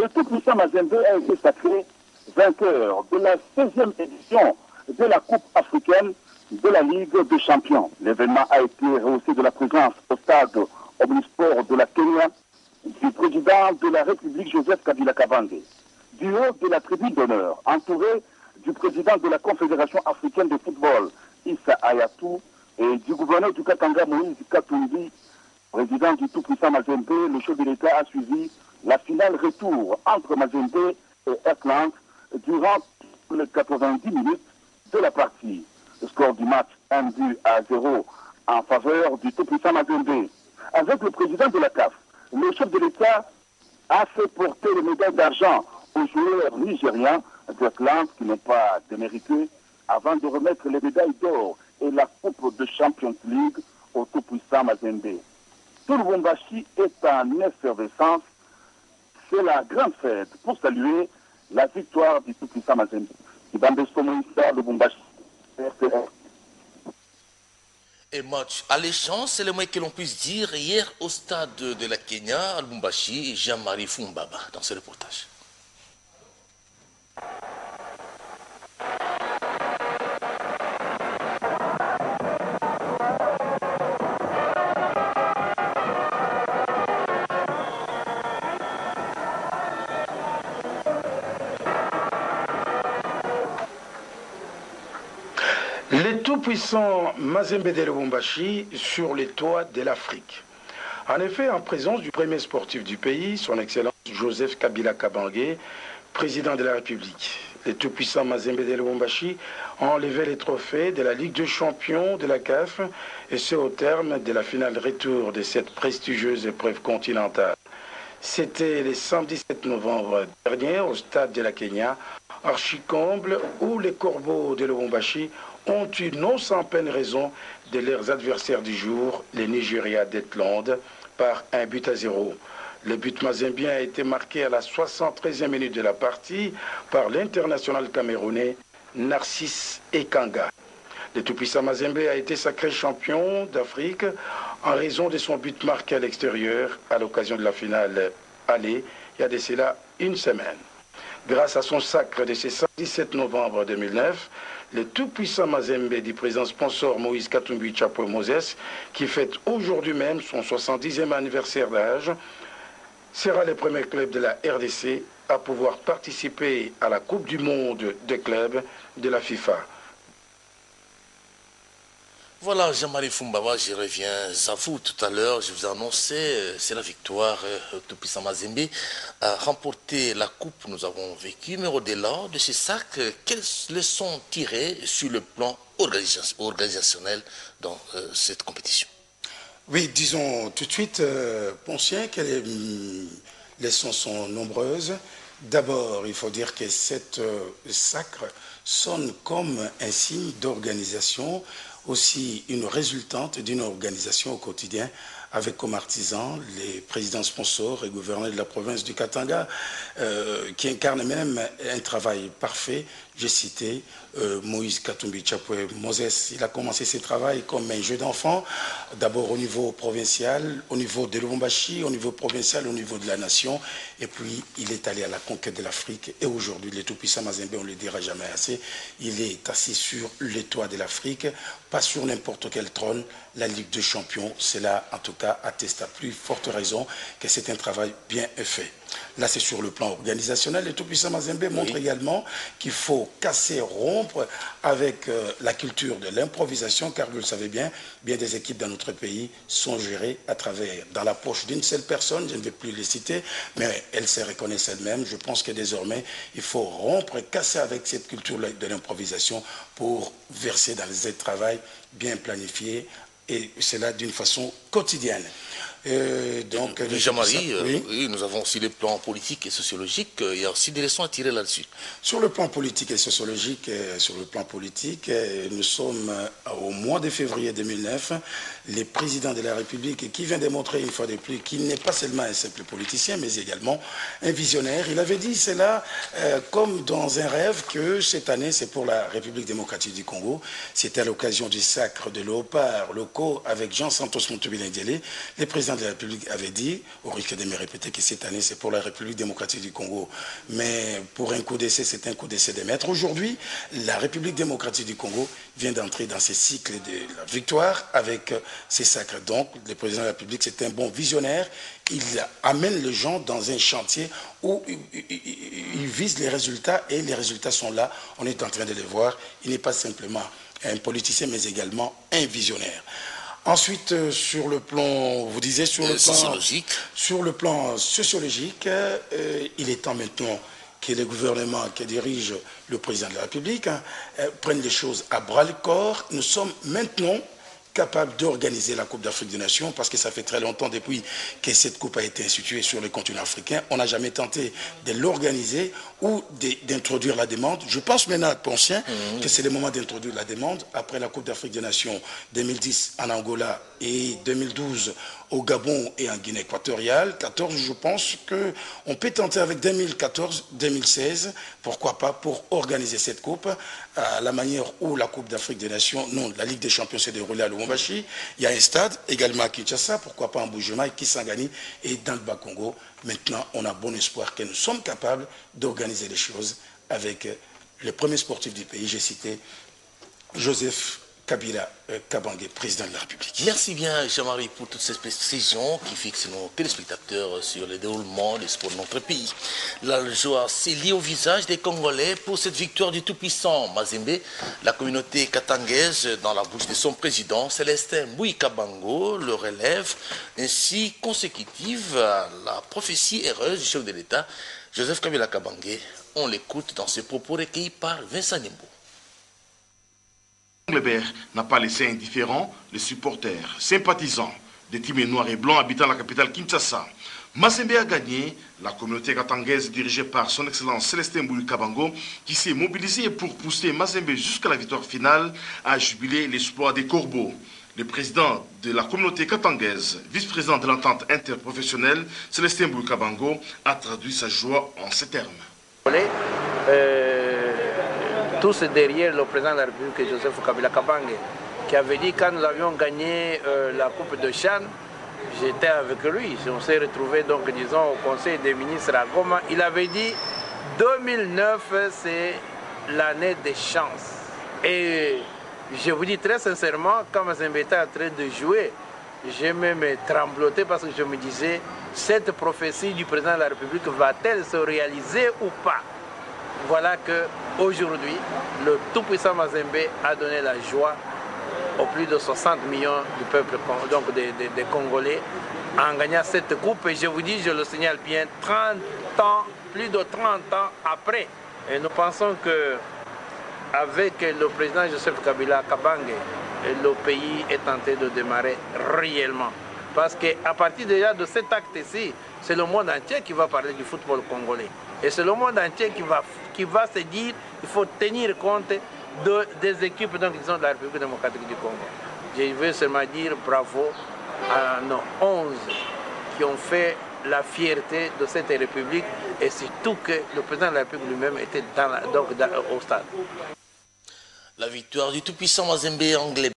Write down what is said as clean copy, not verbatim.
Le tout-puissant Mazembe a été sacré vainqueur de la 16e édition de la Coupe africaine de la Ligue des champions. L'événement a été rehaussé de la présence au stade Omnisport de la Kenya du président de la République Joseph Kabila Kabange, du haut de la tribune d'honneur, entouré du président de la Confédération africaine de football, Issa Ayatou, et du gouverneur du Katanga, Moïse Katumbi, président du tout-puissant Mazembe. Le chef de l'État a suivi la finale retour entre Mazembe et Erkland durant les 90 minutes de la partie. Le score du match 1-0 en faveur du tout-puissant Mazembe. Avec le président de la CAF, le chef de l'État a fait porter les médailles d'argent aux joueurs nigériens d'Erkland qui n'ont pas démérité avant de remettre les médailles d'or et la Coupe de Champions League au tout-puissant Mazembe. Tout Lubumbashi est en effervescence. C'est la grande fête pour saluer la victoire du tout-puissant Mazembe. Lubumbashi. Et match alléchant, c'est le moins que l'on puisse dire hier au stade de la Kenya, à Lubumbashi, Jean-Marie Fumbaba dans ce reportage. Les tout-puissants Mazembe de Lubumbashi sur les toits de l'Afrique. En effet, en présence du premier sportif du pays, son Excellence Joseph Kabila Kabange, président de la République. Les tout-puissants Mazembe de Lubumbashi ont enlevé les trophées de la Ligue des champions de la CAF, et ce au terme de la finale retour de cette prestigieuse épreuve continentale. C'était le 117 novembre dernier au stade de la Kenya, archi-comble, où les corbeaux de Lubumbashi ont eu non sans peine raison de leurs adversaires du jour, les Nigeria d'Etland, par 1-0. Le but mazembien a été marqué à la 73e minute de la partie par l'international camerounais Narcisse Ekanga. Le tout-puissant Mazembe a été sacré champion d'Afrique en raison de son but marqué à l'extérieur à l'occasion de la finale aller, il y a de cela une semaine. Grâce à son sacre de ce 17 novembre 2009, le tout-puissant Mazembe du président sponsor Moïse Katumbi Chapo Moses, qui fête aujourd'hui même son 70e anniversaire d'âge, sera le premier club de la RDC à pouvoir participer à la Coupe du monde des clubs de la FIFA. Voilà, Jean-Marie Fumbaba, je reviens à vous tout à l'heure. Je vous ai annoncé, c'est la victoire. Tout-puissant Mazembe a remporté la coupe, nous avons vécu. Mais au-delà de ce sac, quelles leçons tirées sur le plan organisationnel dans cette compétition? Oui, disons tout de suite, Poncien, que les leçons sont nombreuses. D'abord, il faut dire que cette sacre sonne comme un signe d'organisation, aussi une résultante d'une organisation au quotidien avec comme artisans les présidents sponsors et gouverneurs de la province du Katanga qui incarnent même un travail parfait. J'ai cité Moïse Katumbi Chapwe Moses. Il a commencé ses travaux comme un jeu d'enfant, d'abord au niveau provincial, au niveau de Lubumbashi, au niveau provincial, au niveau de la nation, et puis il est allé à la conquête de l'Afrique. Et aujourd'hui, le tout-puissant Mazembe, on ne le dira jamais assez, il est assis sur les toits de l'Afrique, pas sur n'importe quel trône, la Ligue des champions. Cela, en tout cas, atteste à plus forte raison que c'est un travail bien fait. Là, c'est sur le plan organisationnel. Le tout-puissant Mazembe montre également qu'il faut casser, rompre avec la culture de l'improvisation, car vous le savez bien, bien des équipes dans notre pays sont gérées à travers, dans la poche d'une seule personne, je ne vais plus les citer, mais elles se reconnaissent elles-mêmes. Je pense que désormais, il faut rompre et casser avec cette culture de l'improvisation pour verser dans les travail bien planifié, et cela d'une façon quotidienne. Donc, Jean-Marie, oui, nous avons aussi les plans politiques et sociologiques. Il y a aussi des leçons à tirer là-dessus. Sur le plan politique et sociologique, nous sommes au mois de février 2009. le président de la République, qui vient démontrer une fois de plus qu'il n'est pas seulement un simple politicien, mais également un visionnaire. Il avait dit cela comme dans un rêve que cette année, c'est pour la République démocratique du Congo. C'était à l'occasion du sacre de léopards locaux avec Jean Santos Montoubi-Ndélé. Le président de la République avait dit, au risque de me répéter, que cette année, c'est pour la République démocratique du Congo. Mais pour un coup d'essai, c'est un coup d'essai de maître. Aujourd'hui, la République démocratique du Congo vient d'entrer dans ce cycle de la victoire avec ces sacres. Donc, le président de la République, c'est un bon visionnaire. Il amène les gens dans un chantier où il vise les résultats et les résultats sont là. On est en train de les voir. Il n'est pas simplement un politicien, mais également un visionnaire. Ensuite, sur le plan, vous disiez, sur le plan sociologique, il est temps maintenant que le gouvernement qui dirige le président de la République prenne les choses à bras-le-corps. Nous sommes maintenant capables d'organiser la Coupe d'Afrique des Nations parce que ça fait très longtemps depuis que cette coupe a été instituée sur le continent africain. On n'a jamais tenté de l'organiser ou d'introduire la demande. Je pense maintenant à Poncien que c'est le moment d'introduire la demande après la Coupe d'Afrique des Nations 2010 en Angola et 2012 au Gabon et en Guinée équatoriale. 14, je pense qu'on peut tenter avec 2014-2016, pourquoi pas, pour organiser cette coupe à la manière où la Coupe d'Afrique des Nations, non, la Ligue des Champions s'est déroulée à Lubumbashi. Il y a un stade également à Kinshasa, pourquoi pas en Bujumaï, Kisangani et dans le Bas-Congo. Maintenant, on a bon espoir que nous sommes capables d'organiser les choses avec le premier sportif du pays, j'ai cité Joseph Kabila Kabange, président de la République. Merci bien, Jean-Marie, pour toutes ces précisions qui fixent nos téléspectateurs sur le déroulement des sports de notre pays. La joie s'est liée au visage des Congolais pour cette victoire du tout-puissant Mazembe. La communauté katangaise, dans la bouche de son président, Célestin Mbouikabango, le relève ainsi consécutive à la prophétie heureuse du chef de l'État, Joseph Kabila Kabange. On l'écoute dans ses propos recueillis par Vincent Nimbo. Englebert n'a pas laissé indifférents les supporters, sympathisants des teams noirs et blancs habitant la capitale Kinshasa. Mazembe a gagné, la communauté katangaise dirigée par son excellence Célestin Mbouikabango qui s'est mobilisée pour pousser Mazembe jusqu'à la victoire finale a jubilé l'exploit des Corbeaux. Le président de la communauté katangaise, vice-président de l'entente interprofessionnelle, Célestin Mbouikabango, a traduit sa joie en ces termes. Tous derrière le président de la République, Joseph Kabila Kabange, qui avait dit quand nous avions gagné la Coupe de Chan, j'étais avec lui. On s'est retrouvés donc, disons, au Conseil des ministres à Goma. Il avait dit 2009, c'est l'année des chances. Et je vous dis très sincèrement, quand Mazembe était en train de jouer, j'ai même trembloté parce que je me disais, cette prophétie du président de la République va-t-elle se réaliser ou pas? Voilà qu'aujourd'hui, le tout-puissant Mazembe a donné la joie aux plus de 60 millions du peuple, donc des Congolais, en gagnant cette coupe. Et je vous dis, je le signale bien, 30 ans, plus de 30 ans après. Et nous pensons qu'avec le président Joseph Kabila Kabange, le pays est tenté de démarrer réellement. Parce qu'à partir déjà de cet acte-ci, c'est le monde entier qui va parler du football congolais. Et c'est le monde entier qui va se dire qu'il faut tenir compte des équipes donc, disons, de la République démocratique du Congo. Je veux seulement dire bravo à nos 11 qui ont fait la fierté de cette République et surtout que le président de la République lui-même était au stade. La victoire du tout-puissant Mazembe anglais.